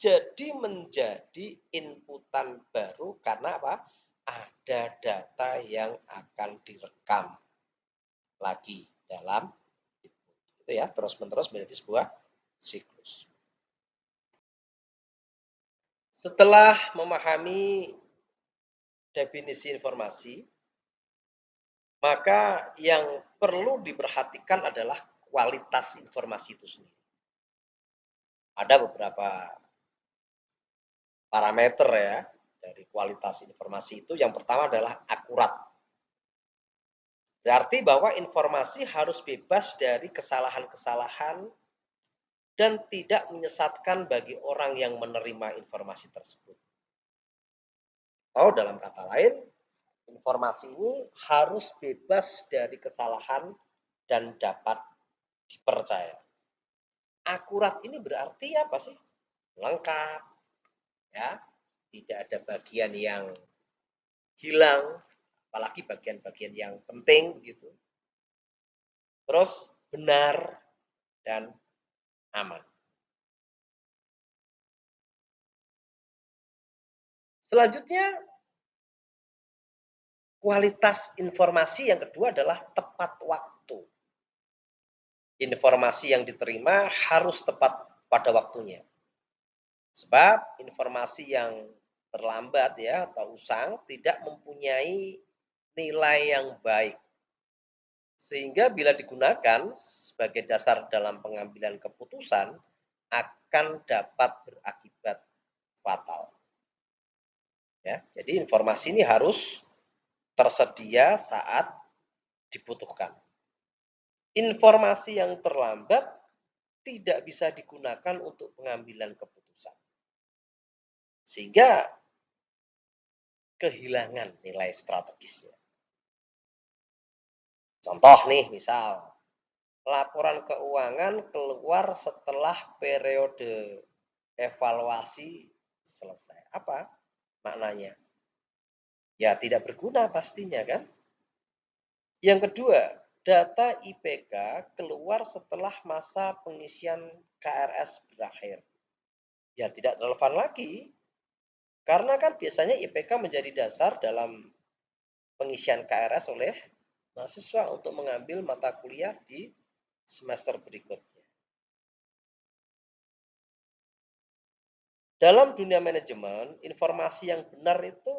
jadi menjadi inputan baru karena apa? Ada data yang akan direkam lagi dalam itu ya, terus-menerus menjadi sebuah siklus. Setelah memahami definisi informasi, maka yang perlu diperhatikan adalah kualitas informasi itu sendiri. Ada beberapa parameter ya dari kualitas informasi itu. Yang pertama adalah akurat. Berarti bahwa informasi harus bebas dari kesalahan-kesalahan dan tidak menyesatkan bagi orang yang menerima informasi tersebut. Atau dalam kata lain, informasi ini harus bebas dari kesalahan dan dapat dipercaya. Akurat ini berarti apa sih? Lengkap, ya, tidak ada bagian yang hilang, apalagi bagian-bagian yang penting gitu. Terus benar dan aman. Selanjutnya, kualitas informasi yang kedua adalah tepat waktu. Informasi yang diterima harus tepat pada waktunya. Sebab informasi yang terlambat ya atau usang tidak mempunyai nilai yang baik. Sehingga bila digunakan sebagai dasar dalam pengambilan keputusan akan dapat berakibat fatal. Ya, jadi informasi ini harus tersedia saat dibutuhkan. Informasi yang terlambat tidak bisa digunakan untuk pengambilan keputusan. Sehingga kehilangan nilai strategisnya. Contoh nih, misal laporan keuangan keluar setelah periode evaluasi selesai. Apa maknanya? Ya tidak berguna pastinya kan. Yang kedua, data IPK keluar setelah masa pengisian KRS berakhir. Ya tidak relevan lagi. Karena kan biasanya IPK menjadi dasar dalam pengisian KRS oleh mahasiswa untuk mengambil mata kuliah di semester berikutnya. Dalam dunia manajemen, informasi yang benar itu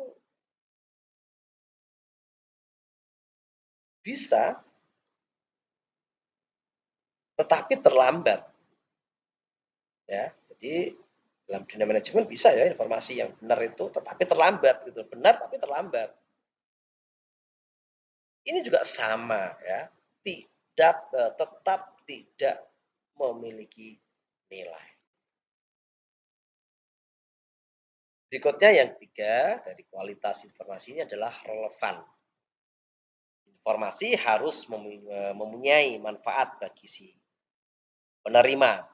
bisa, tetapi terlambat. Ya, jadi dalam dunia manajemen bisa ya informasi yang benar itu, tetapi terlambat gitu. Benar tapi terlambat. Ini juga sama ya, tetap tidak memiliki nilai. Berikutnya yang ketiga dari kualitas informasinya adalah relevan. Informasi harus mempunyai manfaat bagi si penerima.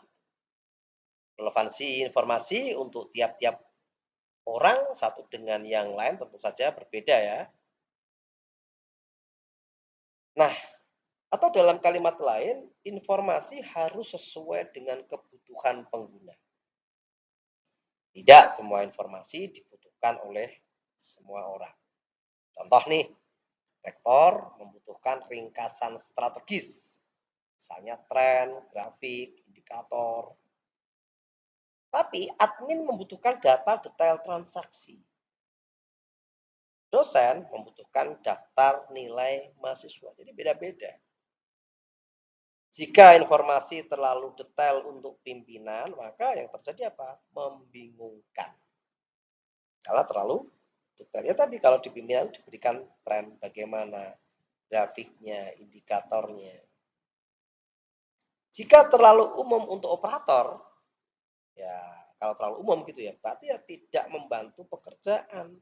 Relevansi informasi untuk tiap-tiap orang satu dengan yang lain tentu saja berbeda ya. Nah, atau dalam kalimat lain, informasi harus sesuai dengan kebutuhan pengguna. Tidak semua informasi dibutuhkan oleh semua orang. Contoh nih, rektor membutuhkan ringkasan strategis, misalnya tren, grafik, indikator. Tapi admin membutuhkan data detail transaksi. Dosen membutuhkan daftar nilai mahasiswa. Jadi beda-beda. Jika informasi terlalu detail untuk pimpinan, maka yang terjadi apa? Membingungkan. Karena terlalu detail. Ya tadi kalau di pimpinan diberikan tren bagaimana, grafiknya, indikatornya. Jika terlalu umum untuk operator, ya kalau terlalu umum gitu ya, berarti ya tidak membantu pekerjaan.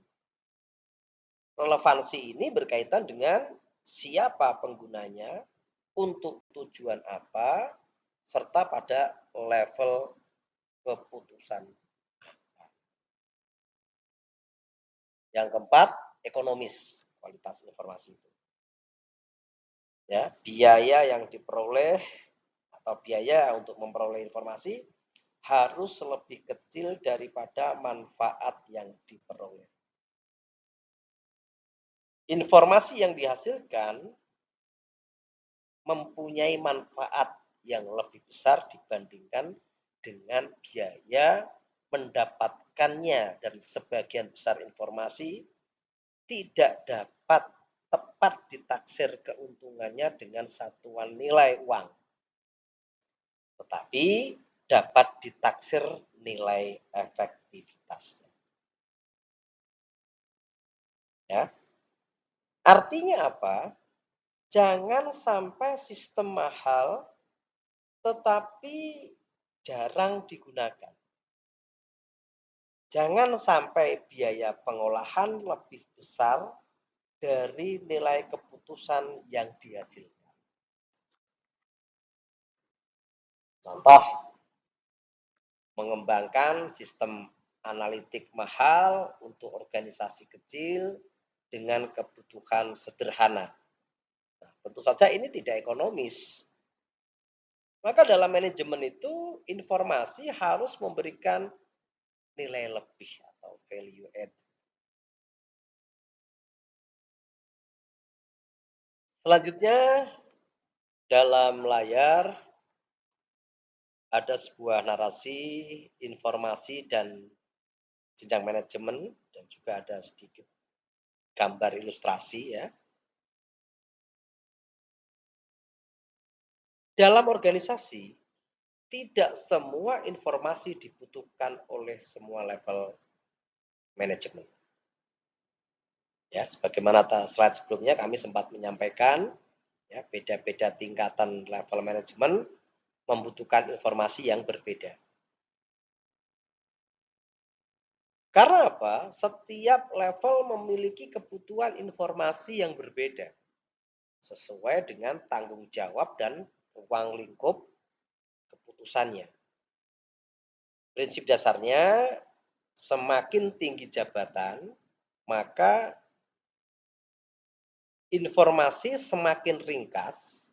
Relevansi ini berkaitan dengan siapa penggunanya, untuk tujuan apa, serta pada level keputusan. Yang keempat, ekonomis kualitas informasi itu. Ya, biaya yang diperoleh atau biaya untuk memperoleh informasi harus lebih kecil daripada manfaat yang diperoleh. Informasi yang dihasilkan mempunyai manfaat yang lebih besar dibandingkan dengan biaya mendapatkannya, dan sebagian besar informasi tidak dapat tepat ditaksir keuntungannya dengan satuan nilai uang, tetapi dapat ditaksir nilai efektivitasnya. Ya. Artinya apa? Jangan sampai sistem mahal tetapi jarang digunakan. Jangan sampai biaya pengolahan lebih besar dari nilai keputusan yang dihasilkan. Contoh, mengembangkan sistem analitik mahal untuk organisasi kecil dengan kebutuhan sederhana. Nah, tentu saja ini tidak ekonomis. Maka dalam manajemen itu informasi harus memberikan nilai lebih atau value add. Selanjutnya, dalam layar ada sebuah narasi, informasi, dan jenjang manajemen, dan juga ada sedikit gambar ilustrasi ya. Dalam organisasi, tidak semua informasi dibutuhkan oleh semua level manajemen. Ya, sebagaimana slide sebelumnya kami sempat menyampaikan, ya, beda-beda tingkatan level manajemen membutuhkan informasi yang berbeda. Karena apa? Setiap level memiliki kebutuhan informasi yang berbeda, sesuai dengan tanggung jawab dan ruang lingkup keputusannya. Prinsip dasarnya, semakin tinggi jabatan, maka informasi semakin ringkas,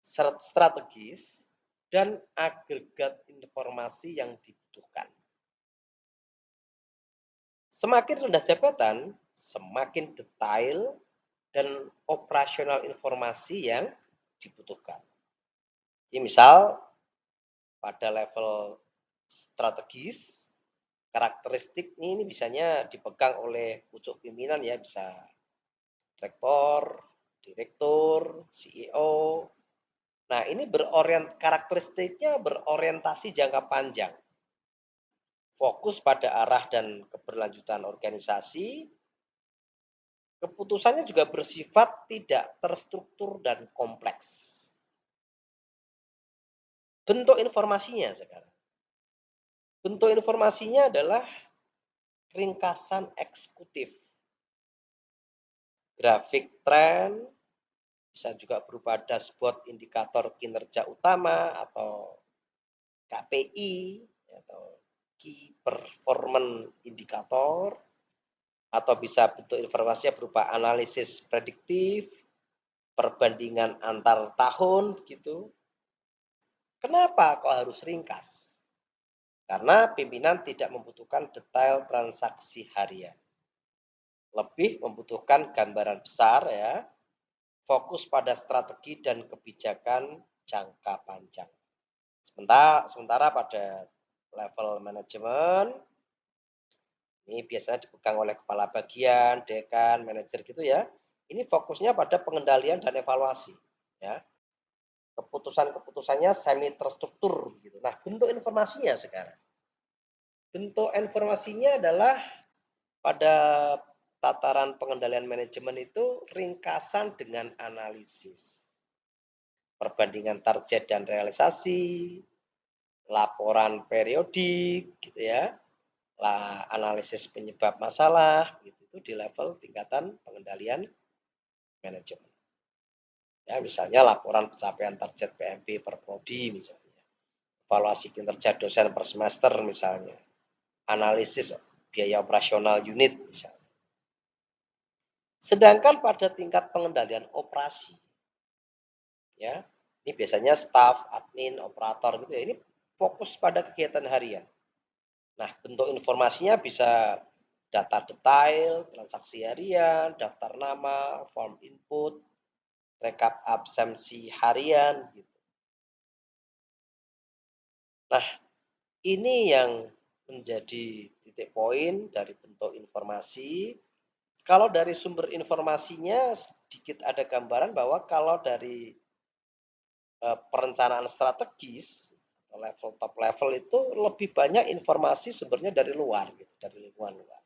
strategis, dan agregat informasi yang dibutuhkan. Semakin rendah jabatan, semakin detail dan operasional informasi yang dibutuhkan. Ini misal pada level strategis, karakteristik ini biasanya dipegang oleh pucuk pimpinan ya, bisa rektor, direktur, CEO. Nah, ini karakteristiknya berorientasi jangka panjang. Fokus pada arah dan keberlanjutan organisasi. Keputusannya juga bersifat tidak terstruktur dan kompleks. Bentuk informasinya sekarang. Bentuk informasinya adalah ringkasan eksekutif. Grafik tren, bisa juga berupa dashboard indikator kinerja utama atau KPI atau Key Performance Indicator, atau bisa bentuk informasinya berupa analisis prediktif, perbandingan antar tahun gitu. Kenapa kok harus ringkas? Karena pimpinan tidak membutuhkan detail transaksi harian. Lebih membutuhkan gambaran besar ya, fokus pada strategi dan kebijakan jangka panjang. Sementara pada level manajemen, ini biasanya dipegang oleh kepala bagian, dekan, manajer gitu ya. Ini fokusnya pada pengendalian dan evaluasi. Ya. Keputusan-keputusannya semi terstruktur. Gitu. Nah, bentuk informasinya sekarang. Bentuk informasinya adalah pada tataran pengendalian manajemen itu ringkasan dengan analisis. Perbandingan target dan realisasi, laporan periodik, gitu ya, analisis penyebab masalah, gitu itu di level tingkatan pengendalian manajemen. Ya, misalnya laporan pencapaian target PMP per prodi misalnya, evaluasi kinerja dosen per semester misalnya, analisis biaya operasional unit misalnya. Sedangkan pada tingkat pengendalian operasi, ya, ini biasanya staff, admin, operator gitu ya, ini fokus pada kegiatan harian. Nah, bentuk informasinya bisa data detail, transaksi harian, daftar nama, form input, rekap absensi harian gitu. Nah, ini yang menjadi titik poin dari bentuk informasi. Kalau dari sumber informasinya sedikit ada gambaran bahwa kalau dari perencanaan strategis level top level itu lebih banyak informasi sumbernya dari luar gitu, dari lingkungan luar.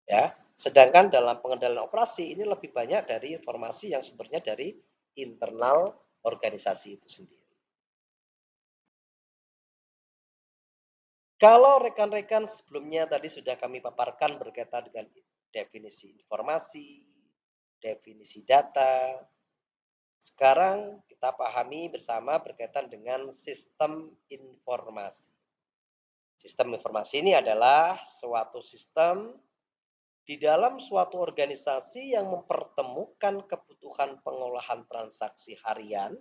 Ya, sedangkan dalam pengendalian operasi ini lebih banyak dari informasi yang sumbernya dari internal organisasi itu sendiri. Kalau rekan-rekan sebelumnya tadi sudah kami paparkan berkaitan dengan definisi informasi, definisi data, sekarang kita pahami bersama berkaitan dengan sistem informasi. Sistem informasi ini adalah suatu sistem di dalam suatu organisasi yang mempertemukan kebutuhan pengolahan transaksi harian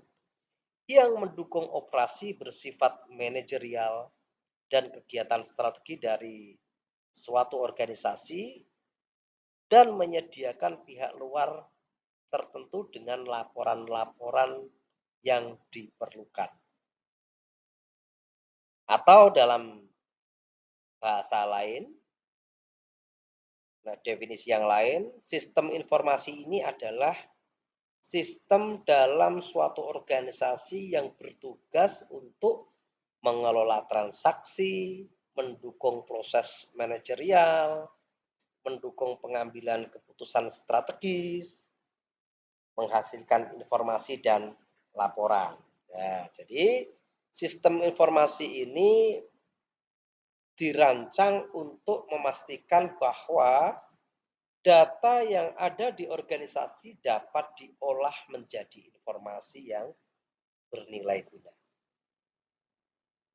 yang mendukung operasi bersifat manajerial dan kegiatan strategi dari suatu organisasi dan menyediakan pihak luar tertentu dengan laporan-laporan yang diperlukan. Atau dalam bahasa lain, nah definisi yang lain, sistem informasi ini adalah sistem dalam suatu organisasi yang bertugas untuk mengelola transaksi, mendukung proses manajerial, mendukung pengambilan keputusan strategis, menghasilkan informasi dan laporan. Ya, jadi sistem informasi ini dirancang untuk memastikan bahwa data yang ada di organisasi dapat diolah menjadi informasi yang bernilai guna.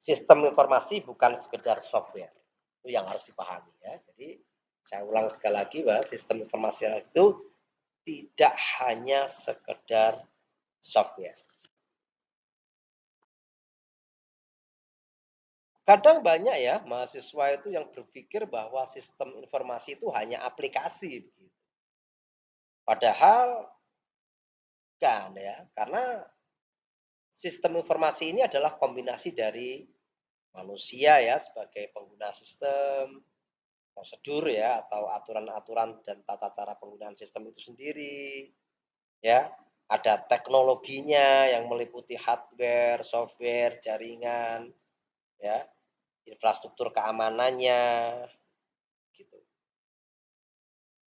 Sistem informasi bukan sekedar software. Itu yang harus dipahami ya. Jadi saya ulang sekali lagi bahwa sistem informasi itu tidak hanya sekedar software. Kadang banyak ya mahasiswa itu yang berpikir bahwa sistem informasi itu hanya aplikasi. Padahal kan ya, karena sistem informasi ini adalah kombinasi dari manusia ya sebagai pengguna sistem, prosedur ya atau aturan-aturan dan tata cara penggunaan sistem itu sendiri. Ya, ada teknologinya yang meliputi hardware, software, jaringan, ya, infrastruktur keamanannya, gitu.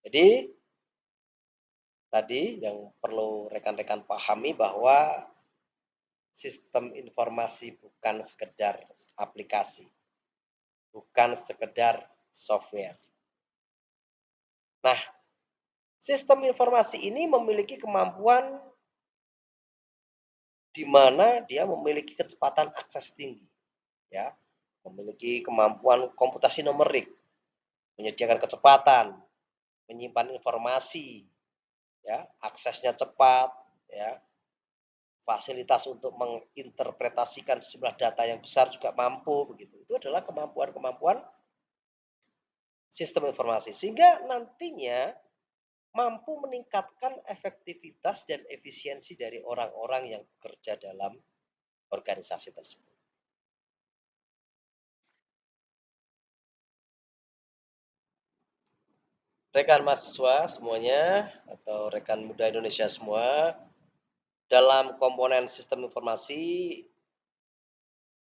Jadi tadi yang perlu rekan-rekan pahami bahwa sistem informasi bukan sekedar aplikasi, bukan sekedar software. Nah, sistem informasi ini memiliki kemampuan di mana dia memiliki kecepatan akses tinggi, ya, memiliki kemampuan komputasi numerik, menyediakan kecepatan, menyimpan informasi, ya, aksesnya cepat, ya, fasilitas untuk menginterpretasikan sejumlah data yang besar juga mampu begitu. Itu adalah kemampuan-kemampuan sistem informasi sehingga nantinya mampu meningkatkan efektivitas dan efisiensi dari orang-orang yang bekerja dalam organisasi tersebut. Rekan mahasiswa semuanya atau rekan muda Indonesia semua, dalam komponen sistem informasi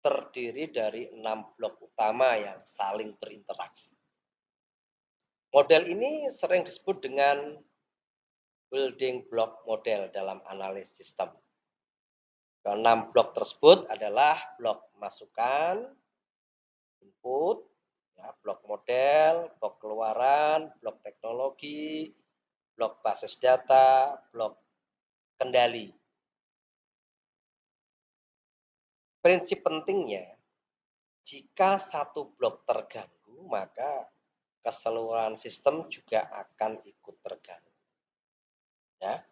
terdiri dari 6 blok utama yang saling berinteraksi. Model ini sering disebut dengan building block model dalam analisis sistem. Keenam blok tersebut adalah blok masukan, input, ya, blok model, blok keluaran, blok teknologi, blok basis data, blok kendali. Prinsip pentingnya, jika satu blok terganggu, maka keseluruhan sistem juga akan ikut terganggu. Ya,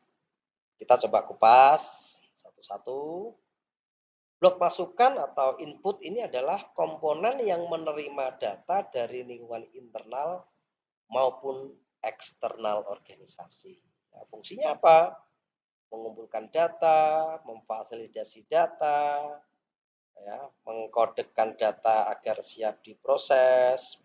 kita coba kupas satu-satu. Blok masukan atau input ini adalah komponen yang menerima data dari lingkungan internal maupun eksternal organisasi. Nah, fungsinya apa? Mengumpulkan data, memfasilitasi data, ya, mengkodekan data agar siap diproses.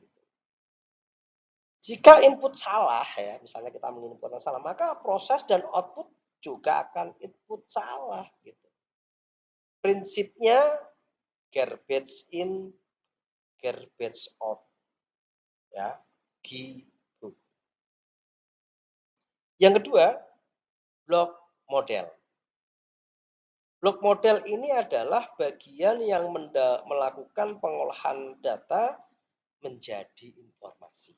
Jika input salah, ya, misalnya kita menginput salah, maka proses dan output juga akan input salah. Gitu. Prinsipnya garbage in, garbage out, ya, gitu. Yang kedua, blok model. Blok model ini adalah bagian yang melakukan pengolahan data menjadi informasi.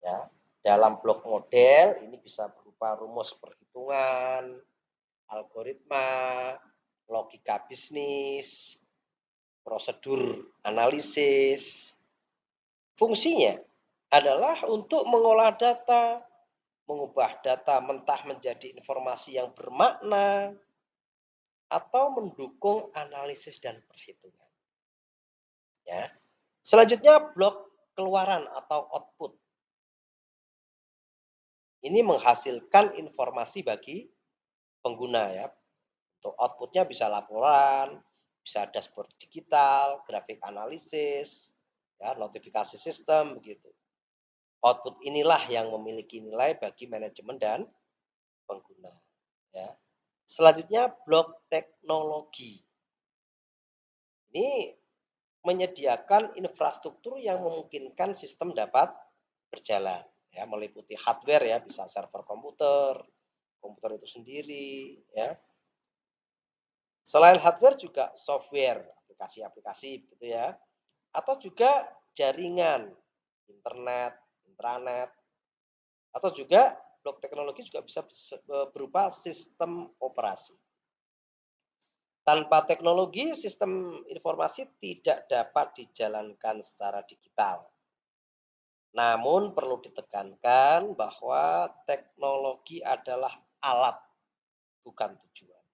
Ya, dalam blok model ini bisa berupa rumus perhitungan, algoritma, logika bisnis, prosedur analisis. Fungsinya adalah untuk mengolah data, mengubah data mentah menjadi informasi yang bermakna, atau mendukung analisis dan perhitungan. Ya. Selanjutnya blok keluaran atau output. Ini menghasilkan informasi bagi pengguna ya. Untuk outputnya bisa laporan, bisa dashboard digital, grafik analisis, ya, notifikasi sistem begitu. Output inilah yang memiliki nilai bagi manajemen dan pengguna. Ya. Selanjutnya blok teknologi. Ini menyediakan infrastruktur yang memungkinkan sistem dapat berjalan. Ya, meliputi hardware ya, bisa server komputer, komputer itu sendiri. Ya. Selain hardware juga software, aplikasi-aplikasi begitu ya. Atau juga jaringan, internet, intranet, atau juga blok teknologi juga bisa berupa sistem operasi. Tanpa teknologi, sistem informasi tidak dapat dijalankan secara digital. Namun perlu ditekankan bahwa teknologi adalah alat, bukan tujuan.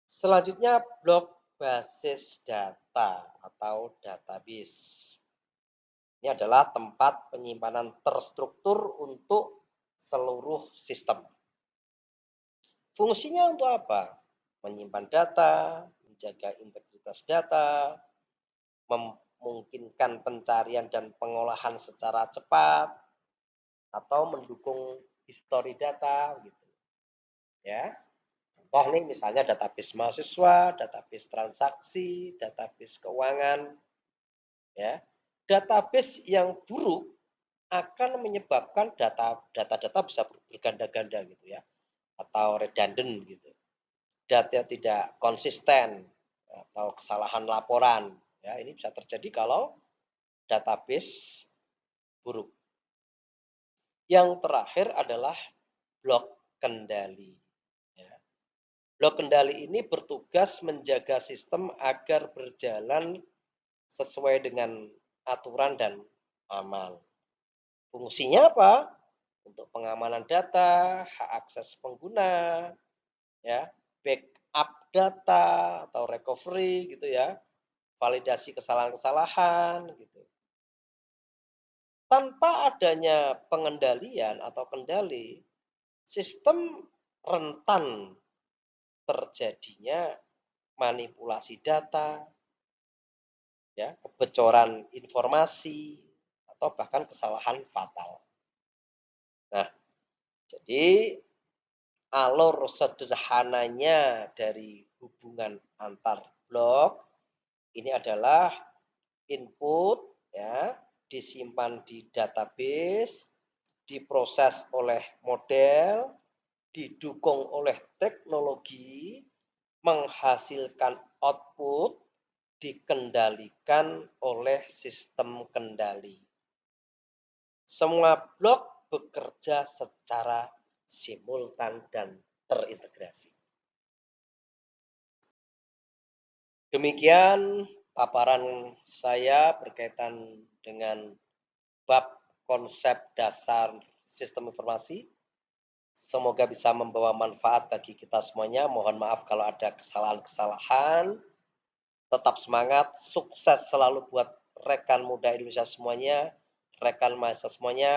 Selanjutnya blok basis data atau database. Ini adalah tempat penyimpanan terstruktur untuk seluruh sistem. Fungsinya untuk apa? Menyimpan data, menjaga integritas data, memungkinkan pencarian dan pengolahan secara cepat, atau mendukung histori data gitu. Ya. Contoh nih misalnya database mahasiswa, database transaksi, database keuangan. Ya. Database yang buruk akan menyebabkan data-data bisa berganda-ganda gitu ya, atau redundant gitu. Data tidak konsisten atau kesalahan laporan. Ya, ini bisa terjadi kalau database buruk. Yang terakhir adalah blok kendali. Ya. Blok kendali ini bertugas menjaga sistem agar berjalan sesuai dengan aturan dan aman. Fungsinya apa? Untuk pengamanan data, hak akses pengguna, ya, backup data atau recovery gitu ya, validasi kesalahan-kesalahan gitu. Tanpa adanya pengendalian atau kendali, sistem rentan terjadinya manipulasi data, ya, kebocoran informasi, atau bahkan kesalahan fatal. Nah, jadi alur sederhananya dari hubungan antar blok ini adalah input, ya, disimpan di database, diproses oleh model, didukung oleh teknologi, menghasilkan output, dikendalikan oleh sistem kendali. Semua blok bekerja secara simultan dan terintegrasi. Demikian paparan saya berkaitan dengan bab konsep dasar sistem informasi. Semoga bisa membawa manfaat bagi kita semuanya. Mohon maaf kalau ada kesalahan-kesalahan. Tetap semangat, sukses selalu buat rekan muda Indonesia semuanya, rekan mahasiswa semuanya.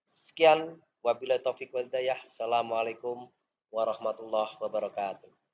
Sekian, wabillahi taufiq wal hidayah. Assalamualaikum warahmatullahi wabarakatuh.